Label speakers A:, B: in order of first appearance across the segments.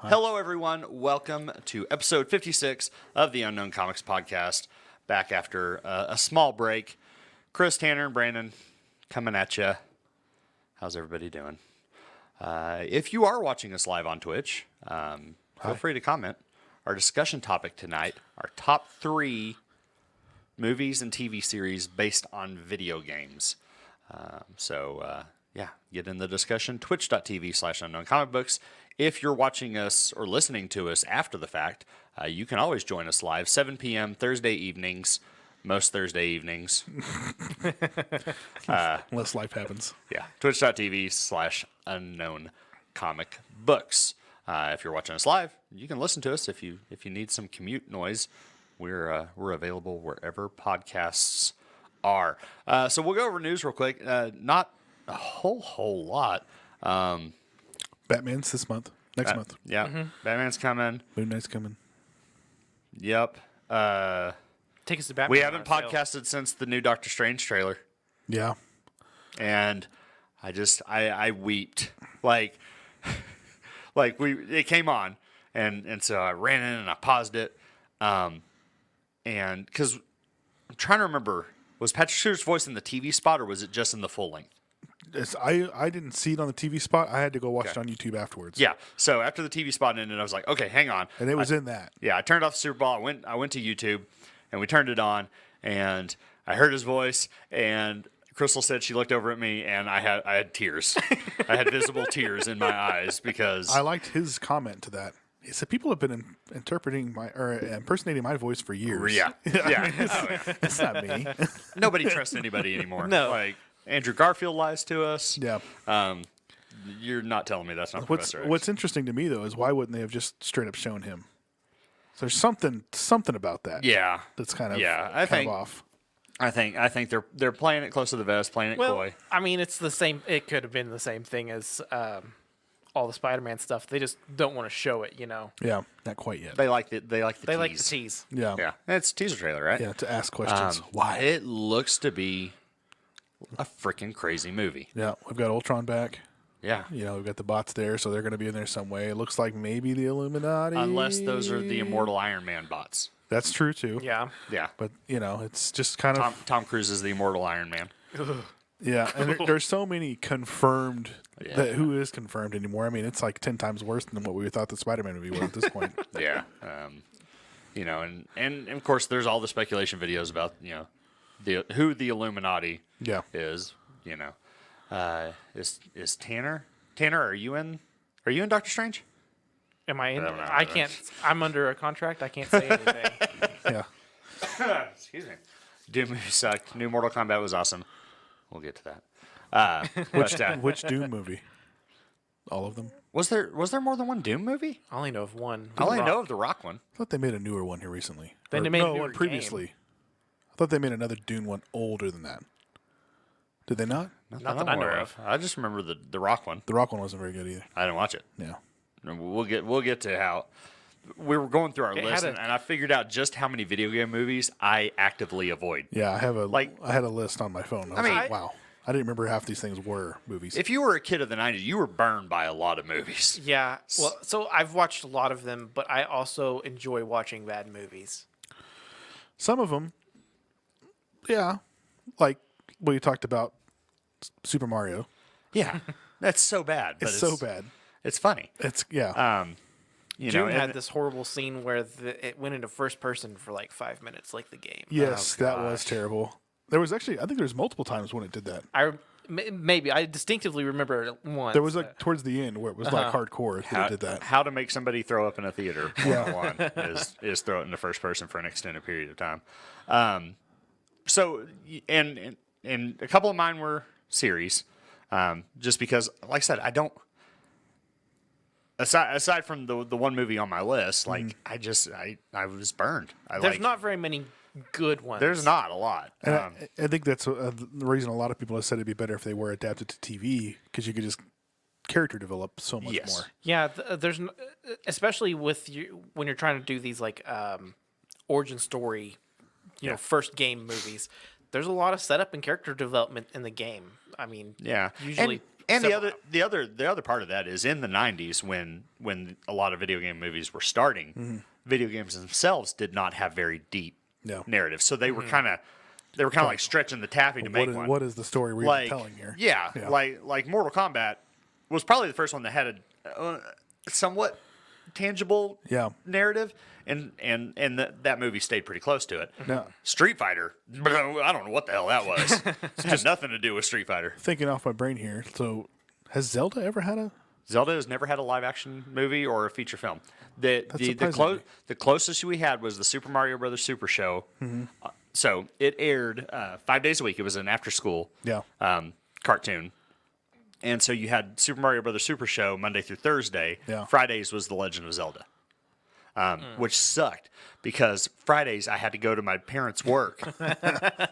A: Hello, everyone. Welcome to episode 56 of the Unknown Comics Podcast. Back after a small break. Chris, Tanner, and Brandon coming at you. How's everybody doing? If you are watching us live on Twitch, feel free to comment. Our discussion topic tonight are top 3 movies and TV series based on video games. Get in the discussion. Twitch.tv/unknowncomicbooks. If you're watching us or listening to us after the fact, you can always join us live, 7 p.m. Thursday evenings, most Thursday evenings.
B: Unless life happens.
A: Yeah, twitch.tv/unknowncomicbooks. If you're watching us live, you can listen to us if you need some commute noise. We're available wherever podcasts are. So we'll go over news real quick. Not a whole lot.
B: Batman's this month. Next month.
A: Yeah, Batman's coming.
B: Moon Knight's coming.
A: Yep.
C: Take us to Batman.
A: We haven't podcasted since the new Doctor Strange trailer.
B: Yeah.
A: And I weeped. It came on, and so I ran in and I paused it. And because I'm trying to remember, was Patrick Stewart's voice in the TV spot or was it just in the full length?
B: I didn't see it on the TV spot. I had to go watch it on YouTube afterwards.
A: Yeah. So after the TV spot ended, I was like, okay, hang on.
B: And it was in that.
A: Yeah, I turned off the Super Bowl. I went to YouTube, and we turned it on, and I heard his voice, and Crystal said she looked over at me, and I had tears. I had visible tears in my eyes because
B: I liked his comment to that. He said people have been impersonating my voice for years.
A: Yeah. Yeah.
B: It's not me.
A: Nobody trusts anybody anymore.
C: No.
A: Like Andrew Garfield lies to us.
B: Yeah.
A: You're not telling me that's not Professor X.
B: What's interesting to me though is why wouldn't they have just straight up shown him? So there's something about that.
A: Yeah.
B: That's kind of
A: I think
B: off.
A: I think they're playing it close to the vest, playing it coy.
C: I mean, it's the same. It could have been the same thing as all the Spider-Man stuff. They just don't want to show it, you know.
B: Yeah, not quite yet.
A: They like the
C: They
A: tease.
C: like the tease.
B: Yeah.
A: Yeah, it's a teaser trailer, right?
B: Yeah, to ask questions. Why?
A: It looks to be a freaking crazy movie.
B: Yeah, we've got Ultron back.
A: Yeah.
B: You know, we've got the bots there, so they're going to be in there some way. It looks like maybe the Illuminati.
A: Unless those are the Immortal Iron Man bots.
B: That's true, too.
C: Yeah.
A: Yeah.
B: But, you know, it's just kind of...
A: Tom Cruise is the Immortal Iron Man.
B: Yeah, and there's so many confirmed... who is confirmed anymore? I mean, it's like 10 times worse than what we thought the Spider-Man movie was at this point.
A: Yeah. And of course, there's all the speculation videos about, who the Illuminati is, Is Tanner? Tanner, are you in Doctor Strange?
C: Am I in?
A: I don't know.
C: I can't. I'm under a contract. I can't say anything.
B: Yeah.
A: Excuse me. Doom movie sucked. New Mortal Kombat was awesome. We'll get to that.
B: Which Doom movie? All of them?
A: Was there more than one Doom movie?
C: I only know of one.
A: I only know of the Rock one.
B: I thought they made a newer one here recently.
C: Then they made a newer
B: one previously.
C: game.
B: I thought they made another Dune one older than that. Did they not?
C: Not that I know of.
A: I just remember the Rock one.
B: The Rock one wasn't very good either.
A: I didn't watch it.
B: Yeah.
A: We'll get to how we were going through our list, and I figured out just how many video game movies I actively avoid.
B: Yeah, I had a list on my phone. I was like, wow. I didn't remember half these things were movies.
A: If you were a kid of the 90s, you were burned by a lot of movies.
C: Yeah. Well, so I've watched a lot of them, but I also enjoy watching bad movies.
B: Some of them, yeah, like what you talked about, Super Mario.
A: Yeah, that's so bad. But
B: It's so bad.
A: It's funny.
B: It's yeah.
C: June had this horrible scene where it went into first person for like 5 minutes, like the game.
B: Yes, that was terrible. There was actually, I think there was multiple times when it did that.
C: I distinctively remember it once.
B: There was like towards the end where it was like hardcore that it did that.
A: How to make somebody throw up in a theater?
B: Yeah.
A: One is throw it into first person for an extended period of time. So and a couple of mine were series, just because, like I said, I don't. Aside from the one movie on my list, like I was burned.
C: There's not very many good ones.
A: There's not a lot.
B: And I think that's the reason a lot of people have said it'd be better if they were adapted to TV, because you could just character develop so much more.
C: Yeah, there's especially with when you're trying to do these like origin story, first game movies. There's a lot of setup and character development in the game. I mean, usually
A: And the other part of that is in the 90s when a lot of video game movies were starting, video games themselves did not have very deep narratives. So they were kind of like stretching the taffy to make one.
B: What is the story we're telling here?
A: Yeah, like Mortal Kombat was probably the first one that had a somewhat tangible narrative, and that movie stayed pretty close to it.
B: No.
A: Street Fighter, I don't know what the hell that was. It had nothing to do with Street Fighter.
B: Thinking off my brain here. So, has Zelda ever had a?
A: Zelda has never had a live action movie or a feature film. The closest we had was the Super Mario Brothers Super Show. So it aired 5 days a week. It was an after school cartoon. And so you had Super Mario Brothers Super Show Monday through Thursday.
B: Yeah.
A: Fridays was The Legend of Zelda, which sucked because Fridays I had to go to my parents' work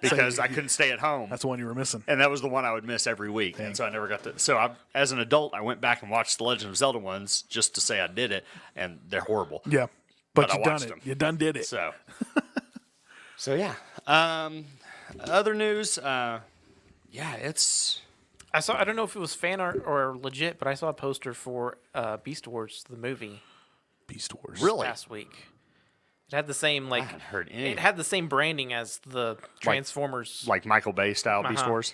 A: because I couldn't stay at home.
B: That's the one you were missing.
A: And that was the one I would miss every week. And so I never got to. So as an adult, I went back and watched The Legend of Zelda ones just to say I did it, and they're horrible.
B: Yeah. But
A: I
B: you done
A: watched
B: it.
A: them.
B: You done did it.
A: So yeah. Other news. It's.
C: I don't know if it was fan art or legit, but I saw a poster for Beast Wars, the movie.
B: Beast Wars.
A: Really?
C: Last week. It had the same
A: I haven't heard any.
C: It had the same branding as the Transformers.
A: Like Michael Bay style Beast Wars.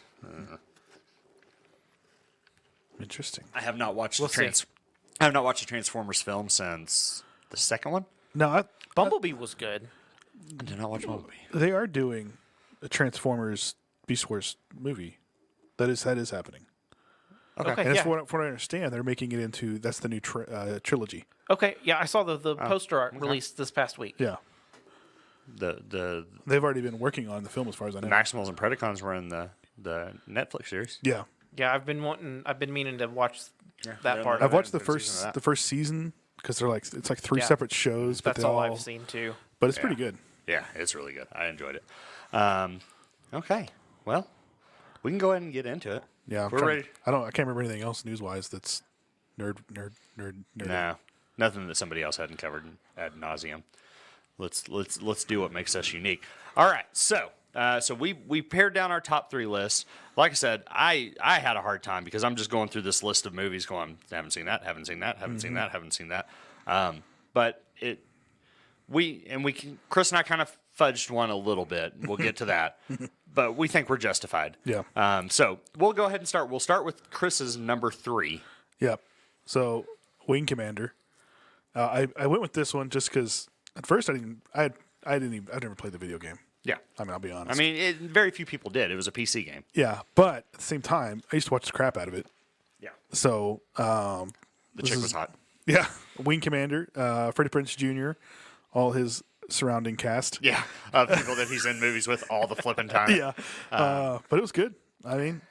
B: Interesting.
A: I have not watched
C: I
A: have not watched a Transformers film since the second one.
B: No,
C: Bumblebee was good.
A: I did not watch Bumblebee.
B: they are doing a Transformers Beast Wars movie. That is happening.
C: Okay,
B: And
C: yeah.
B: from what I understand, they're making it into that's the new trilogy.
C: Okay, yeah, I saw the poster art released this past week.
B: Yeah,
A: The
B: they've already been working on the film as far as I know.
A: Maximals and Predacons were in the Netflix series.
B: Yeah,
C: Yeah, I've been meaning to watch that part.
B: I've
C: of it.
B: watched the
A: third season of that.
B: first season because it's like three
C: Yeah.
B: separate shows, but
C: That's
B: they
C: all I've seen too.
B: But it's pretty good.
A: Yeah, it's really good. I enjoyed it. Okay, well, we can go ahead and get into it.
B: Yeah,
A: We're ready.
B: I can't remember anything else news wise that's nerd.
A: No, nothing that somebody else hadn't covered ad nauseum. Let's do what makes us unique. All right, so we pared down our top 3 lists. Like I said, I had a hard time because I'm just going through this list of movies, going, haven't seen that, haven't seen that, haven't seen that, haven't seen that. But Chris and I kind of fudged one a little bit. We'll get to that, but we think we're justified.
B: Yeah.
A: So we'll go ahead and start. We'll start with Chris's number 3.
B: Yep. So Wing Commander. I went with this one just because at first I've never played the video game.
A: Yeah.
B: I mean, I'll be honest.
A: I mean, very few people did. It was a PC game.
B: Yeah, but at the same time, I used to watch the crap out of it.
A: Yeah.
B: So
A: The chick was hot.
B: yeah, Wing Commander, Freddie Prinze Jr., all his surrounding cast.
A: Yeah. People that he's in movies with all the flipping time.
B: Yeah, but it was good. I mean,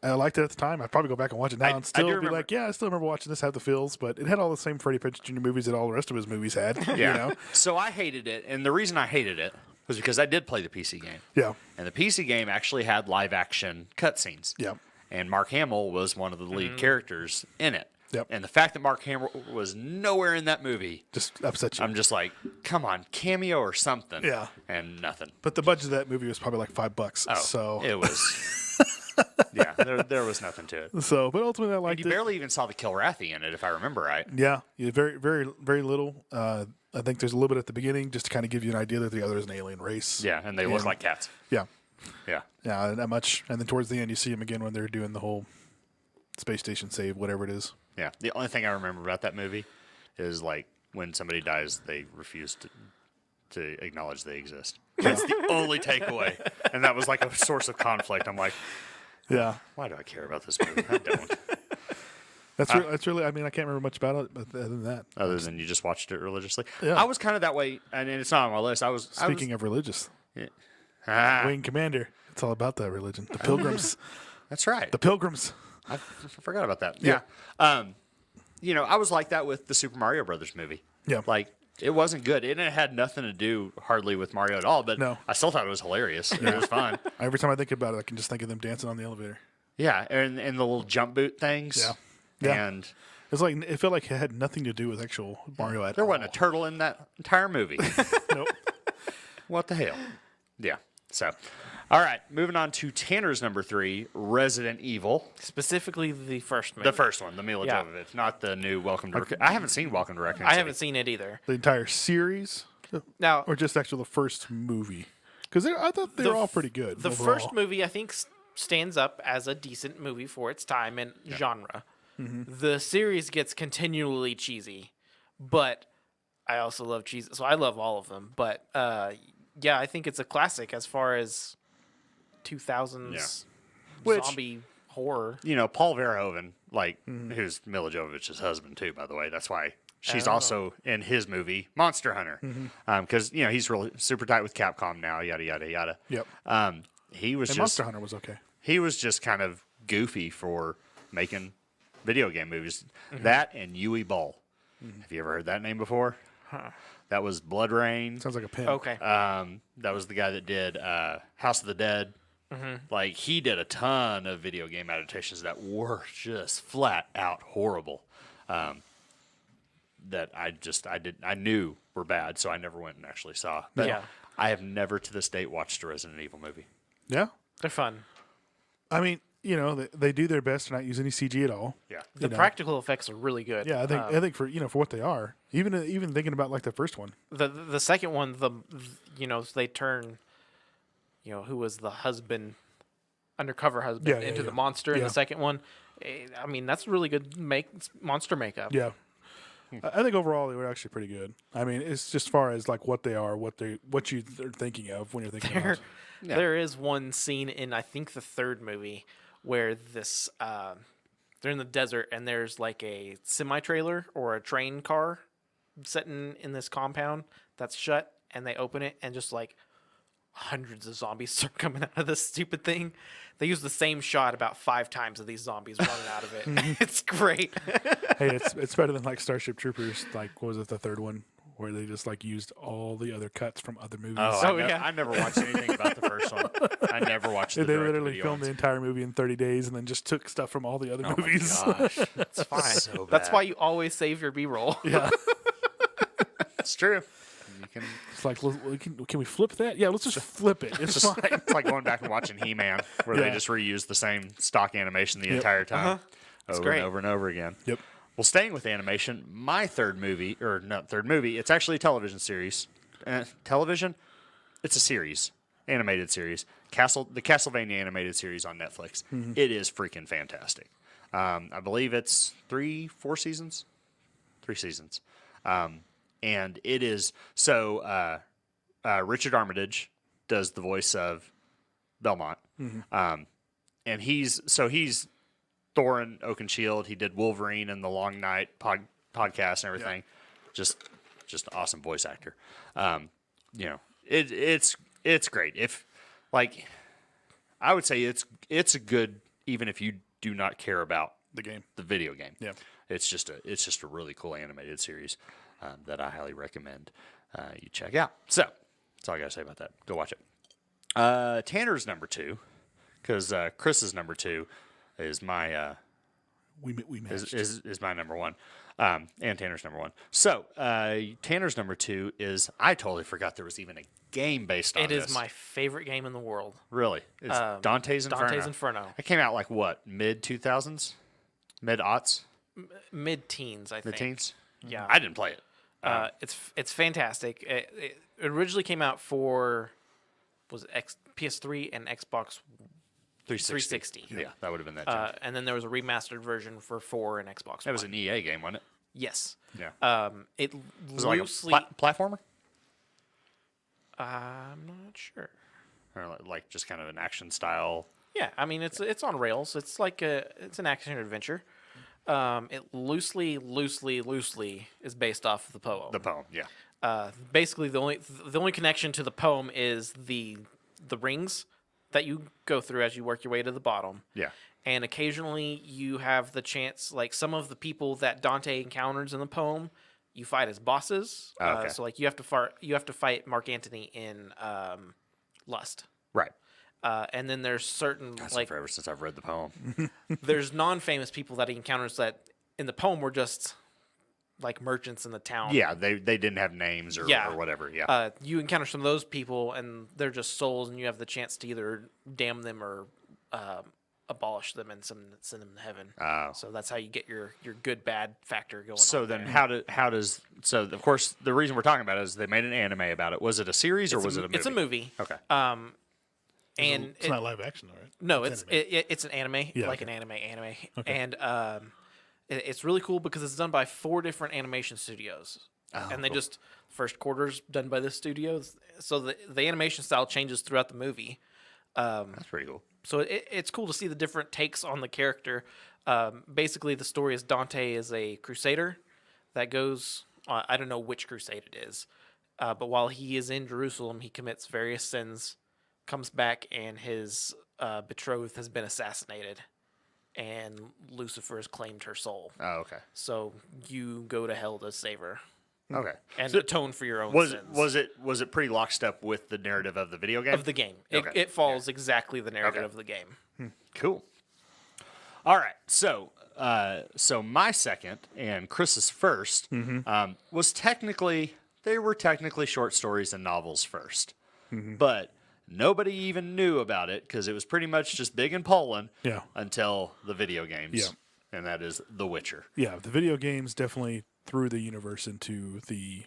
B: I liked it at the time. I'd probably go back and watch it now and still be
A: remember-
B: like, yeah, I still remember watching this, have the feels, but it had all the same Freddie Prinze Jr. movies that all the rest of his movies had.
A: Yeah.
B: You know?
A: So I hated it, and the reason I hated it was because I did play the PC game.
B: Yeah.
A: And the PC game actually had live action cutscenes.
B: Yeah.
A: And Mark Hamill was one of the lead characters in it.
B: Yep.
A: And the fact that Mark Hamill was nowhere in that movie,
B: Just upset you.
A: I'm just like, come on, cameo or something.
B: Yeah.
A: And nothing.
B: But the budget of that movie was probably like $5.
A: Oh,
B: So
A: it was. Yeah, there was nothing to it.
B: but ultimately I liked
A: You
B: it.
A: barely even saw the Kilrathi in it, if I remember right.
B: Yeah, very, very, very little. I think there's a little bit at the beginning just to kind of give you an idea that the other is an alien race.
A: Yeah, and they look like cats.
B: Yeah.
A: Yeah.
B: Yeah, not much. And then towards the end, you see them again when they're doing the whole space station save, whatever it is.
A: Yeah. The only thing I remember about that movie is like when somebody dies, they refuse to acknowledge they exist. That's the only takeaway. And that was like a source of conflict. I'm like,
B: Yeah.
A: why do I care about this movie? I don't.
B: That's really, I mean, I can't remember much about it, but other than that.
A: Other than you just watched it religiously.
B: Yeah.
A: I was kind of that way, and it's not on my list.
B: Speaking of religious,
A: Ah,
B: Wing Commander, it's all about that religion. The Pilgrims.
A: that's right.
B: The Pilgrims.
A: I forgot about that.
B: Yeah.
A: Yeah. I was like that with the Super Mario Brothers movie.
B: Yeah.
A: Like, it wasn't good. It had nothing to do hardly with Mario at all, but
B: No.
A: I still thought it was hilarious. It was fun.
B: Every time I think about it, I can just think of them dancing on the elevator.
A: Yeah, and the little jump boot things.
B: Yeah. Yeah.
A: And
B: It's like, it felt like it had nothing to do with actual Mario at
A: there
B: all.
A: wasn't a turtle in that entire movie.
B: Nope.
A: What the hell? Yeah. So, All right, moving on to Tanner's number 3, Resident Evil.
C: Specifically the first movie.
A: The first one, the Mila
C: Yeah.
A: Jovovich, not the new Welcome to I haven't seen Welcome to Raccoon
C: I
A: City.
C: haven't seen it either.
B: The entire series,
C: Now,
B: or just actually the first movie? Because I thought they were all pretty good.
C: The
B: overall.
C: first movie, I think, stands up as a decent movie for its time and genre. The series gets continually cheesy, but I also love cheese, so I love all of them. But yeah, I think it's a classic as far as 2000s
A: Which-
C: zombie horror.
A: You know, Paul Verhoeven, like, who's Mila Jovovich's husband, too, by the way. That's why she's also in his movie, Monster Hunter. Because, you know, he's really super tight with Capcom now, yada, yada, yada.
B: Yep.
A: He was
B: And
A: just...
B: Monster Hunter was okay.
A: He was just kind of goofy for making video game movies. That and Yui Ball. Have you ever heard that name before? That was Blood Rain.
B: Sounds like a pimp.
C: Okay.
A: That was the guy that did House of the Dead. Like, he did a ton of video game adaptations that were just flat out horrible. That I knew were bad, so I never went and actually saw. But
C: Yeah.
A: I have never to this date watched a Resident Evil movie.
B: Yeah.
C: They're fun.
B: I mean, you know, they do their best to not use any CG at all.
A: Yeah.
C: The practical effects are really good.
B: Yeah, I think for for what they are, even thinking about like the first one.
C: The second one, they turn, who was the husband, undercover husband, into the monster in
B: Yeah.
C: the second one. I mean, that's really good monster makeup.
B: Yeah. I think overall they were actually pretty good. I mean, it's just far as like what they are, what you're thinking of when you're thinking about.
C: There is one scene in, I think, the third movie where this they're in the desert and there's like a semi-trailer or a train car sitting in this compound that's shut, and they open it and just like hundreds of zombies start coming out of this stupid thing. They use the same shot about 5 times of these zombies running out of it. It's great.
B: Hey, it's better than like Starship Troopers. Like, what was it, the third one, where they just like used all the other cuts from other movies?
A: I never watched anything about the first one. I never watched the
B: They literally
A: direct-to-video
B: filmed the
A: ones.
B: entire movie in 30 days and then just took stuff from all the other movies.
A: Gosh,
C: It's fine.
A: so
C: That's
A: bad.
C: why you always save your B-roll.
B: Yeah.
A: It's true. You can,
B: It's like, can we flip that? Yeah, let's just flip it. It's fine.
A: it's like going back and watching He-Man, where they
B: Yeah.
A: just reuse the same stock animation the entire time, over
C: great.
A: and over and over again.
B: Yep.
A: Well, staying with animation, my third movie, or not third movie, it's actually a television series. Television? It's a series, animated series. The Castlevania animated series on Netflix. It is freaking fantastic. I believe it's 4 seasons. 3 seasons. And it is so. Richard Armitage does the voice of Belmont, and he's Thorin Oakenshield. He did Wolverine and the Long Night podcast and everything. Just awesome voice actor. It's great. If like, I would say it's a good, even if you do not care about
B: The game.
A: the video game.
B: Yeah.
A: It's just a really cool animated series that I highly recommend you check out. So that's all I got to say about that. Go watch it. Tanner's number 2, because Chris's number 2 is my
B: We matched.
A: is my number 1, and Tanner's number 1. So Tanner's number 2 is, I totally forgot there was even a game based on
C: It
A: this.
C: is my favorite game in the world.
A: Really, it's Dante's Inferno.
C: Dante's Inferno.
A: It came out like what, mid 2000s, mid aughts,
C: Mid-teens, I think.
A: mid teens.
C: Yeah.
A: I didn't play it.
C: It's fantastic. It originally came out for PS3 and Xbox 360.
A: Yeah, that would have been that. Jump.
C: and then there was a remastered version for 4 and Xbox
A: That was
C: One.
A: an EA game, wasn't it?
C: Yes.
A: Yeah.
C: It
A: Was it like a
C: loosely.
A: platformer,
C: I'm not sure.
A: or like just kind of an action style?
C: Yeah, I mean it's on rails. It's like it's an action adventure. It loosely is based off of the poem.
A: The poem, yeah.
C: Basically, the only connection to the poem is the rings that you go through as you work your way to the bottom.
A: Yeah.
C: And occasionally you have the chance, like some of the people that Dante encounters in the poem, you fight as bosses.
A: Oh, okay.
C: So like you have to fight Mark Antony in Lust.
A: Right.
C: And then there's certain
A: It's
C: like
A: forever since I've read the poem.
C: there's non-famous people that he encounters that in the poem were just like merchants in the town.
A: Yeah, they didn't have names or whatever. Yeah.
C: You encounter some of those people, and they're just souls, and you have the chance to either damn them or abolish them and send them to heaven. So that's how you get your good bad factor going.
A: So
C: on
A: then,
C: there.
A: how does of course the reason we're talking about it is they made an anime about it. Was it a series or was it a movie?
C: It's a movie.
A: Okay.
C: And
B: It's not live action, though, right?
C: no, it's an anime, like an anime,
B: Okay.
C: and it's really cool because it's done by 4 different animation studios, and they just first quarter's done by this studio, so the animation style changes throughout the movie.
A: That's pretty cool.
C: So it's cool to see the different takes on the character. Basically, the story is Dante is a crusader that goes. I don't know which crusade it is, but while he is in Jerusalem, he commits various sins, comes back, and his betrothed has been assassinated, and Lucifer has claimed her soul.
A: Oh, okay.
C: So you go to hell to save her
A: Okay.
C: and
A: So
C: atone for your own sins.
A: was it pretty lockstep with the narrative of the video game?
C: Of the game.
A: Okay.
C: It follows exactly the narrative
A: Okay.
C: of the game.
A: Cool. All right. So my second and Chris's first was technically short stories and novels first, but nobody even knew about it because it was pretty much just big in Poland until the video games.
B: Yeah.
A: And that is The Witcher.
B: Yeah, the video games definitely threw the universe into the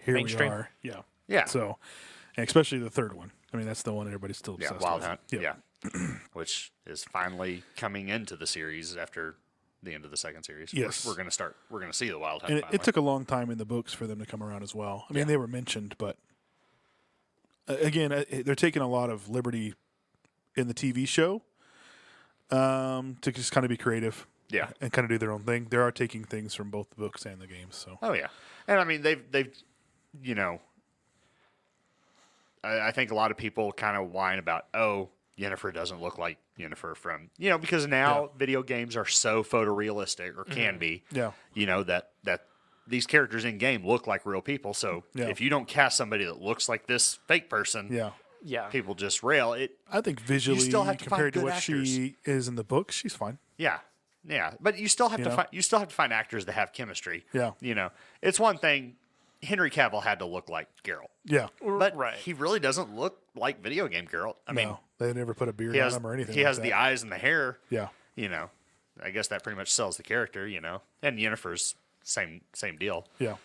B: here
C: Mainstream.
B: we are. Yeah.
A: Yeah.
B: So, and especially the third one. I mean, that's the one everybody's still
A: Yeah,
B: obsessed
A: Wild
B: with.
A: Hunt.
B: Yeah.
A: Which is finally coming into the series after the end of the second series.
B: Yes.
A: We're gonna see the Wild Hunt.
B: And
A: finally.
B: it took a long time in the books for them to come around as well. I mean, they were mentioned, but again, they're taking a lot of liberty in the TV show to just kind of be creative.
A: Yeah.
B: And kind of do their own thing. They are taking things from both the books and the games. So.
A: Oh yeah, and I mean they've you know, I think a lot of people kind of whine about Yennefer doesn't look like Yennefer from because now video games are so photorealistic or can be that these characters in game look like real people. So if you don't cast somebody that looks like this fake person, people just rail it.
B: I think visually
A: still have to find
B: compared to
A: good
B: what
A: actors.
B: she is in the book, she's fine.
A: Yeah, but you still have to find actors that have chemistry.
B: Yeah.
A: It's one thing. Henry Cavill had to look like Geralt.
B: Yeah.
A: But he really doesn't look like video game Geralt. I mean,
B: they never put a beard on him or anything.
A: He has the eyes and the hair.
B: Yeah.
A: I guess that pretty much sells the character. And Yennefer's same deal.
B: Yeah.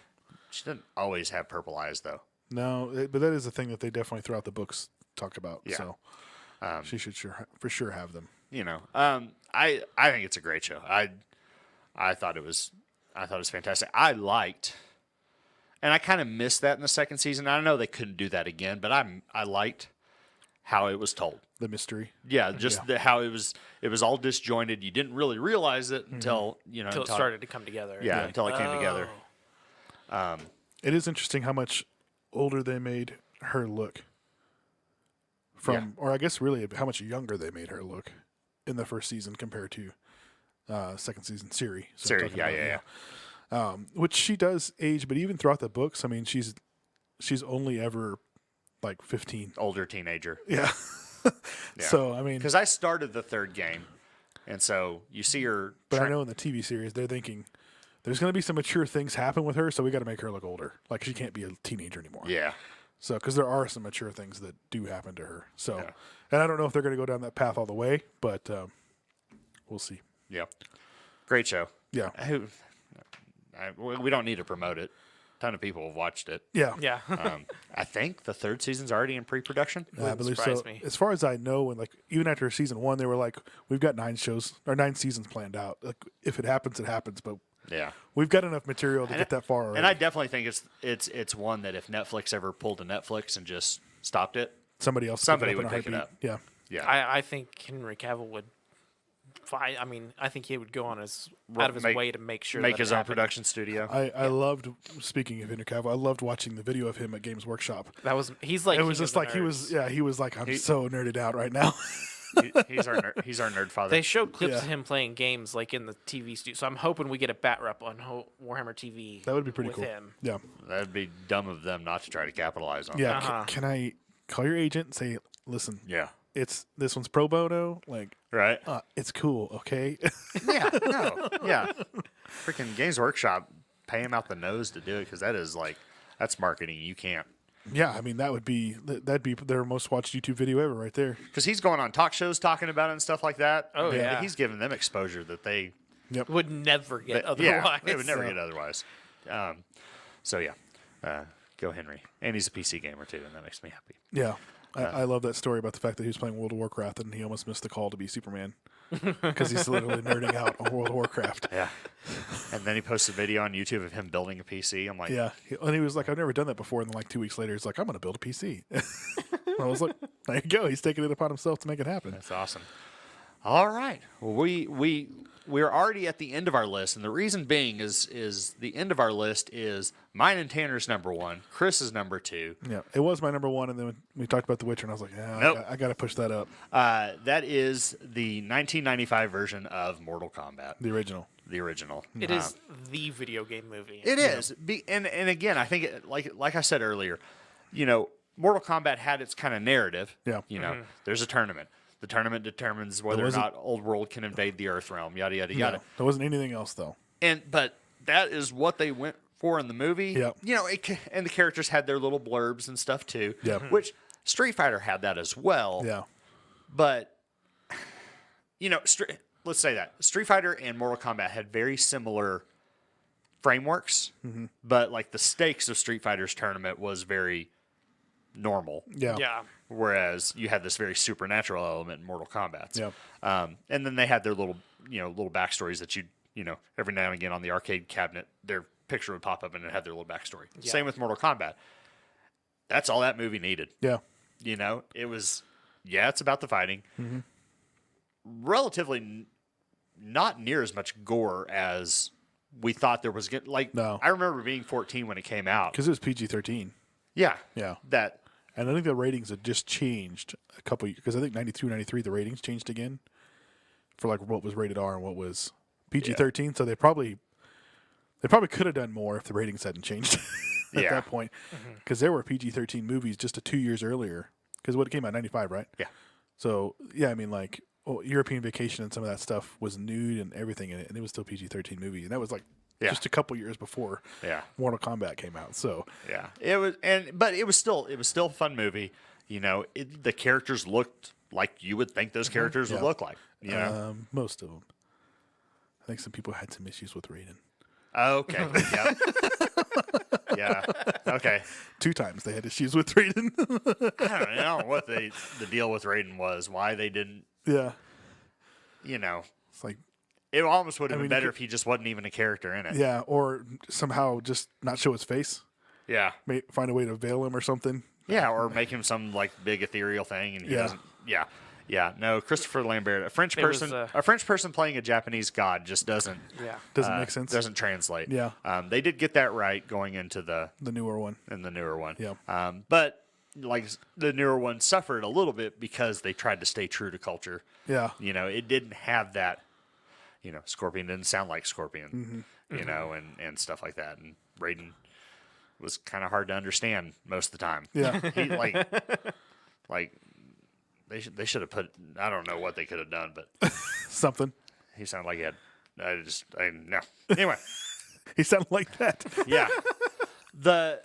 A: She doesn't always have purple eyes though.
B: No, but that is a thing that they definitely throughout the books talk about.
A: Yeah.
B: So she should for sure have them.
A: I think it's a great show. I thought it was fantastic. I liked. And I kind of missed that in the second season. I know they couldn't do that again, but I liked how it was told.
B: The mystery.
A: Yeah, just how it was all disjointed. You didn't really realize it until
C: Until it started to come together.
A: Yeah, until it came together.
B: It is interesting how much older they made her look. Or I guess really how much younger they made her look in the first season compared to second season Ciri. So I'm
A: Ciri,
B: talking
A: yeah.
B: about, which she does age, but even throughout the books, I mean, she's only ever like 15.
A: Older teenager.
B: Yeah. So I mean,
A: because I started the third game, and so you see her.
B: But I know in the TV series they're thinking there's going to be some mature things happen with her, so we got to make her look older. Like she can't be a teenager anymore.
A: Yeah.
B: So because there are some mature things that do happen to her. So, and I don't know if they're going to go down that path all the way, but we'll see.
A: Yeah. Great show.
B: Yeah.
A: We don't need to promote it. A ton of people have watched it.
B: Yeah.
C: Yeah.
A: I think the third season's already in pre-production.
B: I believe so.
C: surprise me.
B: As far as I know, and like even after season 1, they were like, "We've got 9 seasons planned out. Like if it happens, it happens." But we've got enough material to get that far. Already.
A: And I definitely think it's one that if Netflix ever pulled a Netflix and just stopped it,
B: somebody
A: would pick it up.
B: Yeah.
A: Yeah.
C: I think Henry Cavill would. I mean, I think he would go on out of his way to make sure
A: make
C: that
A: his own production studio.
B: I loved, speaking of Henry Cavill, I loved watching the video of him at Games Workshop.
C: He's like
B: It was just like he was like, I'm so nerded out right now.
A: He's our nerd father.
C: They showed clips of him playing games like in the TV studio, so I'm hoping we get a bat rep on Warhammer TV.
B: That would be pretty
C: with
B: cool.
C: Him.
B: Yeah.
A: That'd be dumb of them not to try to capitalize on.
B: Yeah.
C: Uh-huh.
B: Can I call your agent and say, listen?
A: Yeah.
B: This one's pro bono. Like,
A: right.
B: It's cool. Okay.
A: Yeah. No. Yeah. Freaking Games Workshop pay him out the nose to do it because that's marketing. You can't.
B: Yeah, I mean that'd be their most watched YouTube video ever, right there.
A: Because he's going on talk shows talking about it and stuff like that.
C: Oh, yeah.
A: He's giving them exposure that they
C: would never get otherwise.
A: Yeah, they would never get otherwise. Go Henry. And he's a PC gamer too, and that makes me happy.
B: Yeah. I love that story about the fact that he was playing World of Warcraft and he almost missed the call to be Superman because he's literally nerding out on World of Warcraft.
A: Yeah. And then he posted a video on YouTube of him building a PC. I'm like,
B: yeah. And he was like, I've never done that before. And then 2 weeks later, he's like, I'm going to build a PC. I was like, there you go. He's taking it upon himself to make it happen.
A: That's awesome. All right. Well, we're already at the end of our list, and the reason being is the end of our list is mine and Tanner's number 1, Chris's number 2.
B: Yeah, it was my number 1, and then we talked about The Witcher, and I was like, yeah,
A: nope.
B: I got to push that up.
A: That is the 1995 version of Mortal Kombat.
B: The original.
C: It is the video game movie.
A: It is. And again, I think, like I said earlier, Mortal Kombat had its kind of narrative.
B: Yeah.
A: There's a tournament. The tournament determines whether or not Old World can invade the Earth realm, yada, yada, yada.
B: There wasn't anything else, though.
A: But that is what they went for in the movie.
B: Yeah.
A: And the characters had their little blurbs and stuff, too.
B: Yeah.
A: Which Street Fighter had that as well.
B: Yeah.
A: But, let's say that. Street Fighter and Mortal Kombat had very similar frameworks, but, the stakes of Street Fighter's tournament was very normal.
B: Yeah.
C: Yeah.
A: Whereas you had this very supernatural element in Mortal Kombat.
B: Yeah.
A: And then they had their little backstories that every now and again on the arcade cabinet, their picture would pop up and it had their little backstory. Yeah. Same with Mortal Kombat. That's all that movie needed.
B: Yeah.
A: It was, it's about the fighting. Mm-hmm. Relatively not near as much gore as we thought there was.
B: No.
A: I remember being 14 when it came out.
B: Because it was PG-13.
A: Yeah.
B: Yeah.
A: And
B: I think the ratings had just changed a couple years, because I think 92, 93, the ratings changed again for what was rated R and what was PG-13. Yeah. So they probably could have done more if the ratings hadn't changed at that point. Because there were PG-13 movies just 2 years earlier. Because what it came out 95, right?
A: Yeah.
B: So yeah, I mean European Vacation and some of that stuff was nude and everything in it, and it was still PG-13 movie, and that was just a couple years before Mortal Kombat came out. So
A: it was, but it was still a fun movie. The characters looked like you would think those characters would look like.
B: Most of them. I think some people had some issues with Raiden.
A: Okay. Yeah. Okay.
B: 2 times they had issues with Raiden.
A: I don't know what the deal with Raiden was. Why they didn't.
B: Yeah.
A: It's
B: like.
A: It almost would have been better if he just wasn't even a character in it.
B: Yeah, or somehow just not show his face.
A: Yeah.
B: Find a way to veil him or something.
A: Yeah, or make him some big ethereal thing, and he doesn't. Yeah. Yeah. No, Christopher Lambert, a French person playing a Japanese god just doesn't.
B: Yeah. Doesn't make sense.
A: Doesn't translate.
B: Yeah.
A: They did get that right going into the
B: newer one.
A: Yeah. But the newer one suffered a little bit because they tried to stay true to culture.
B: Yeah.
A: It didn't have that. Scorpion didn't sound like Scorpion, and stuff like that. And Raiden was kind of hard to understand most of the time.
B: Yeah.
A: He, they should have put, I don't know what they could have done, but
B: something.
A: He sounded like he had, no. Anyway.
B: He sounded like that.
A: Yeah. The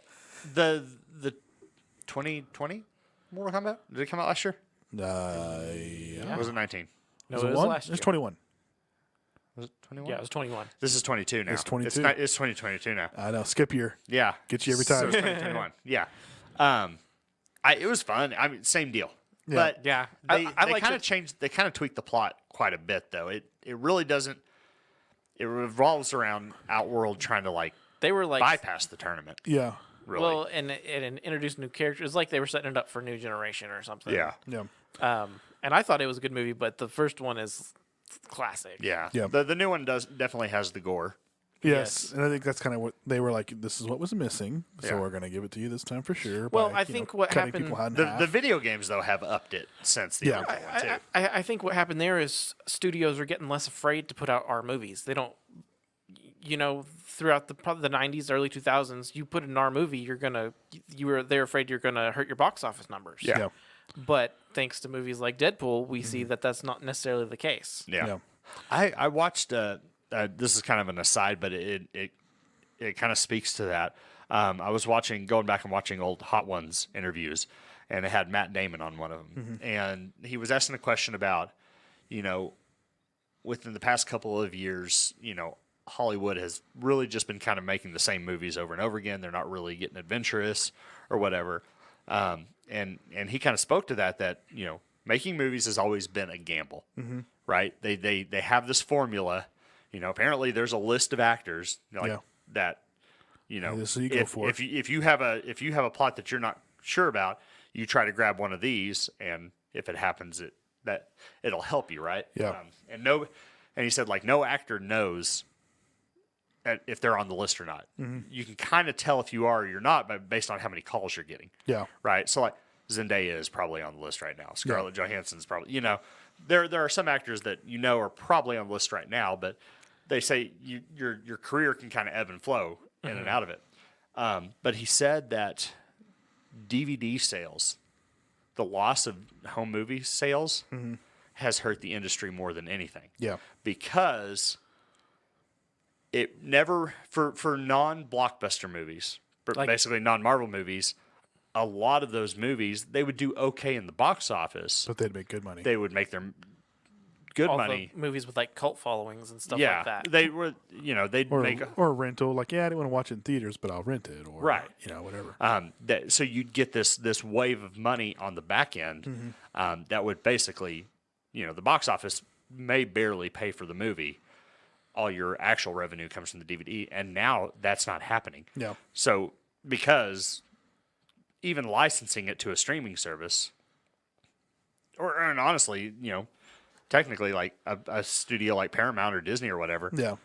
A: 2020 Mortal Kombat, did it come out last year?
B: Yeah.
A: Or was it 19?
C: No, it was last year.
B: It was 21.
A: Was it 21?
C: Yeah, it was 21.
A: This is 22 now.
B: It's 22.
A: It's 2022 now.
B: I know. Skip year.
A: Yeah.
B: Get you every time.
A: So it's 2021. Yeah. It was fun. I mean, same deal.
B: Yeah.
A: But
C: yeah,
A: they kind of changed. They kind of tweaked the plot quite a bit, though. It really doesn't. It revolves around Outworld trying to
C: they were
A: bypass the tournament.
B: Yeah.
A: Really.
C: Well, and introduced new characters. It's like they were setting it up for new generation or something.
A: Yeah.
B: Yeah.
C: And I thought it was a good movie, but the first one is classic.
A: Yeah.
B: Yeah.
A: The new one definitely has the gore.
B: Yes. And I think that's kind of what they were like. This is what was missing, so we're going to give it to you this time for sure.
C: Well, I think what happened.
A: The video games though have upped it since the original one too.
C: I think what happened there is studios are getting less afraid to put out our movies. They don't. Throughout probably the 90s, early 2000s, you put an R movie, they're afraid you're gonna hurt your box office numbers.
B: Yeah.
C: But thanks to movies like Deadpool, we see that that's not necessarily the case.
A: Yeah. I watched. This is kind of an aside, but it it kind of speaks to that. I was going back and watching old Hot Ones interviews, and it had Matt Damon on one of them, and he was asking a question about, within the past couple of years, Hollywood has really just been kind of making the same movies over and over again. They're not really getting adventurous or whatever. And he kind of spoke to that, making movies has always been a gamble, right? They have this formula, apparently there's a list of actors that,
B: So you go for it.
A: if you have a plot that you're not sure about, you try to grab one of these, and if it happens, it'll help you, right?
B: Yeah.
A: And he said, like, no actor knows if they're on the list or not. You can kind of tell if you are or you're not based on how many calls you're getting.
B: Yeah.
A: Right. So like Zendaya is probably on the list right now. Scarlett Johansson's probably, there are some actors that are probably on the list right now, but they say your career can kind of ebb and flow in and out of it. But he said that DVD sales, the loss of home movie sales, has hurt the industry more than anything.
B: Yeah.
A: Because it never, for non-blockbuster movies, basically non-Marvel movies, a lot of those movies, they would do okay in the box office.
B: But they'd make good money.
A: They would make their good
C: All
A: money.
C: the movies with like cult followings and stuff like that.
A: They were, they'd make
B: or a rental, like, I didn't want to watch it in theaters, but I'll rent it, or
A: Right.
B: Whatever.
A: So you'd get this wave of money on the back end that would basically, the box office may barely pay for the movie. All your actual revenue comes from the DVD, and now that's not happening.
B: Yeah.
A: So because even licensing it to a streaming service, and honestly, technically like a studio like Paramount or Disney or whatever,
B: Yeah.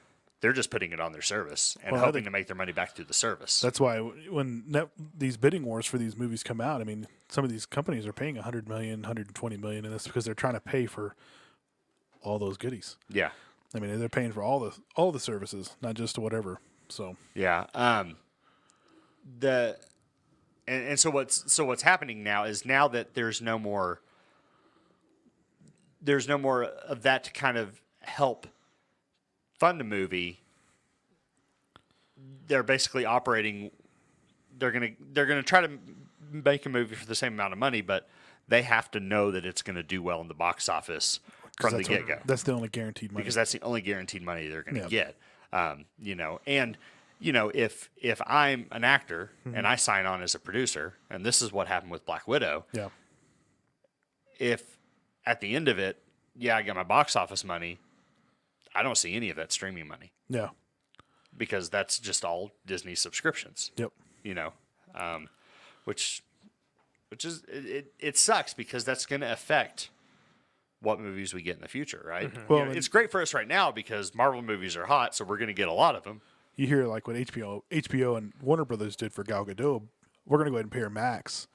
A: they're just putting it on their service and
B: Well, I
A: hoping
B: think
A: to make their money back through the service.
B: That's why when these bidding wars for these movies come out, I mean, some of these companies are paying $100 million, $120 million, and that's because they're trying to pay for all those goodies.
A: Yeah.
B: I mean, they're paying for all the services, not just whatever. So
A: Yeah. So what's happening now is now that there's no more of that to kind of help fund a movie. They're basically operating. They're gonna try to make a movie for the same amount of money, but they have to know that it's going to do well in the box office from the get-go.
B: That's the only guaranteed money.
A: Because that's the only guaranteed money they're going to
B: Yeah.
A: get. If I'm an actor and I sign on as a producer, and this is what happened with Black Widow,
B: Yeah.
A: if at the end of it, I got my box office money, I don't see any of that streaming money
B: Yeah.
A: because that's just all Disney subscriptions.
B: Yep.
A: Which is it sucks because that's going to affect what movies we get in the future, right?
B: Well,
A: It's great for us right now because Marvel movies are hot, so we're going to get a lot of them.
B: You hear like what HBO and Warner Brothers did for Gal Gadot. We're going to go ahead and pay her max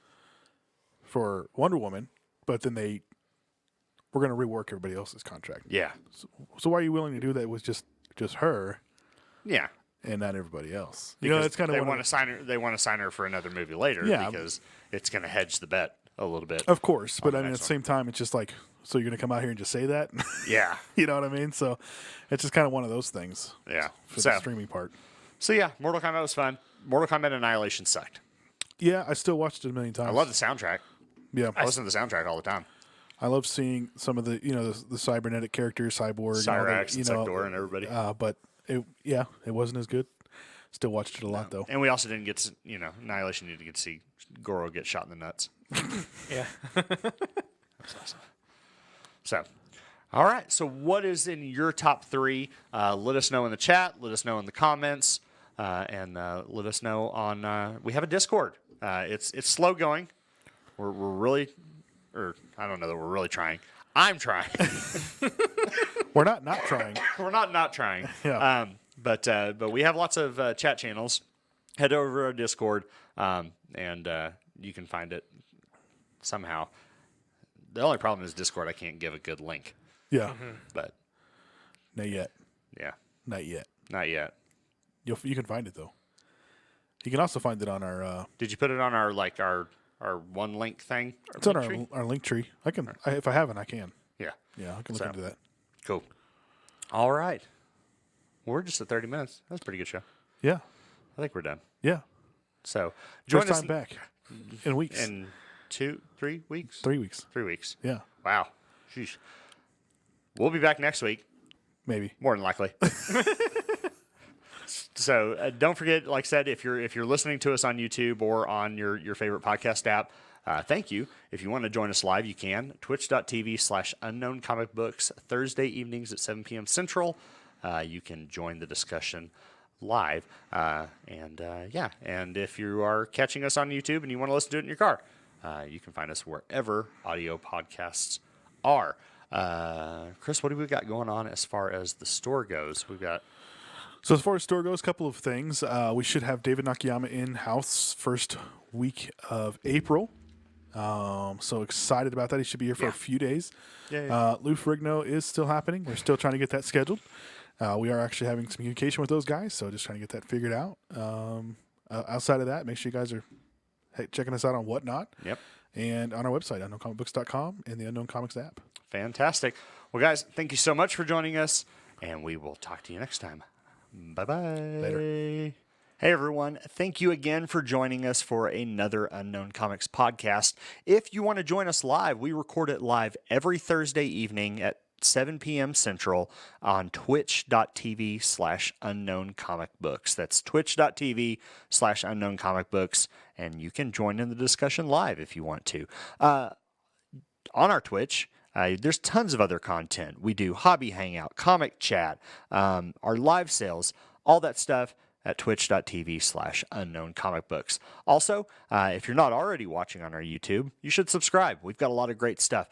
B: for Wonder Woman, but then we're going to rework everybody else's contract.
A: Yeah.
B: So why are you willing to do that with just her
A: Yeah.
B: and not everybody else?
A: Because
B: That's kind of
A: they want to sign her. They want to sign her for another movie later because it's going to hedge the bet a little bit.
B: Of course, but I mean, at
A: next
B: the same time, it's just like, so you're going to come out here and just say that?
A: Yeah.
B: You know what I mean? So it's just kind of one of those things
A: Yeah.
B: for the streaming part.
A: So yeah, Mortal Kombat was fun. Mortal Kombat Annihilation sucked.
B: Yeah, I still watched it a million times.
A: I love the soundtrack.
B: Yeah,
A: I listen to the soundtrack all the time.
B: I love seeing some of the the cybernetic characters, Cyborg,
A: Cyrax and Sector and everybody.
B: But it wasn't as good. Still watched it a lot though.
A: And we also didn't get to, Annihilation didn't get to see Goro get shot in the nuts.
C: Yeah.
A: That's awesome. So, all right. So, what is in your top three? Let us know in the chat. Let us know in the comments, and let us know on. We have a Discord. It's slow going. We're really, or I don't know that we're really trying. I'm trying.
B: We're not trying.
A: We're not trying.
B: Yeah.
A: But we have lots of chat channels. Head over to our Discord, and you can find it somehow. The only problem is Discord. I can't give a good link.
B: Yeah.
A: But
B: Not yet.
A: yeah,
B: Not yet.
A: not yet.
B: You can find it though. You can also find it on our.
A: Did you put it on our one link thing?
B: It's on
A: link tree?
B: our link tree. If I haven't, I can.
A: Yeah.
B: Yeah, I can look into that.
A: Cool. All right. We're just at 30 minutes. That's a pretty good show.
B: Yeah.
A: I think we're done.
B: Yeah.
A: So join
B: First
A: us
B: time back in weeks.
A: in 3 weeks.
B: 3 weeks.
A: 3 weeks.
B: Yeah.
A: Wow. Sheesh. We'll be back next week,
B: Maybe.
A: more than likely. So don't forget, like I said, if you're listening to us on YouTube or on your favorite podcast app, thank you. If you want to join us live, you can. Twitch.tv/UnknownComicBooks, Thursday evenings at 7 p.m. Central. You can join the discussion live. And if you are catching us on YouTube and you want to listen to it in your car, you can find us wherever audio podcasts are. Chris, what do we got going on as far as the store goes? We've got...
B: So as far as store goes, a couple of things. We should have David Nakayama in-house first week of April. So excited about that. He should be here for a few days. Lou Ferrigno is still happening. We're still trying to get that scheduled. We are actually having some communication with those guys, so just trying to get that figured out. Outside of that, make sure you guys are checking us out on Whatnot.
A: Yep.
B: And on our website, unknowncomicbooks.com, and the Unknown Comics app.
A: Fantastic. Well, guys, thank you so much for joining us, and we will talk to you next time. Bye-bye.
B: Later.
A: Hey, everyone. Thank you again for joining us for another Unknown Comics podcast. If you want to join us live, we record it live every Thursday evening at 7 p.m. Central on twitch.tv/UnknownComicBooks. That's twitch.tv/UnknownComicBooks, and you can join in the discussion live if you want to. On our Twitch, there's tons of other content. We do hobby hangout, comic chat, our live sales, all that stuff at twitch.tv/UnknownComicBooks. Also, if you're not already watching on our YouTube, you should subscribe. We've got a lot of great stuff.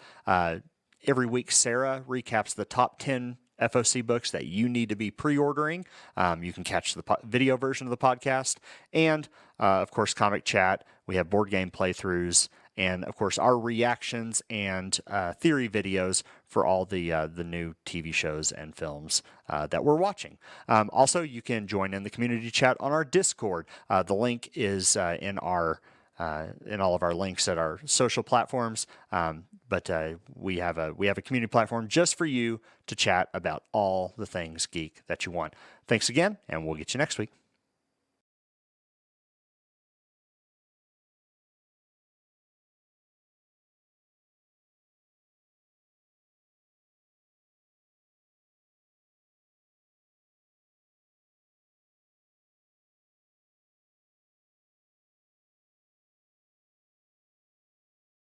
A: Every week, Sarah recaps the top 10 FOC books that you need to be pre-ordering. You can catch the video version of the podcast. And, of course, comic chat. We have board game playthroughs. And, of course, our reactions and theory videos for all the new TV shows and films that we're watching. Also, you can join in the community chat on our Discord. The link is in all of our links at our social platforms. But we have a community platform just for you to chat about all the things geek that you want. Thanks again, and we'll get you next week.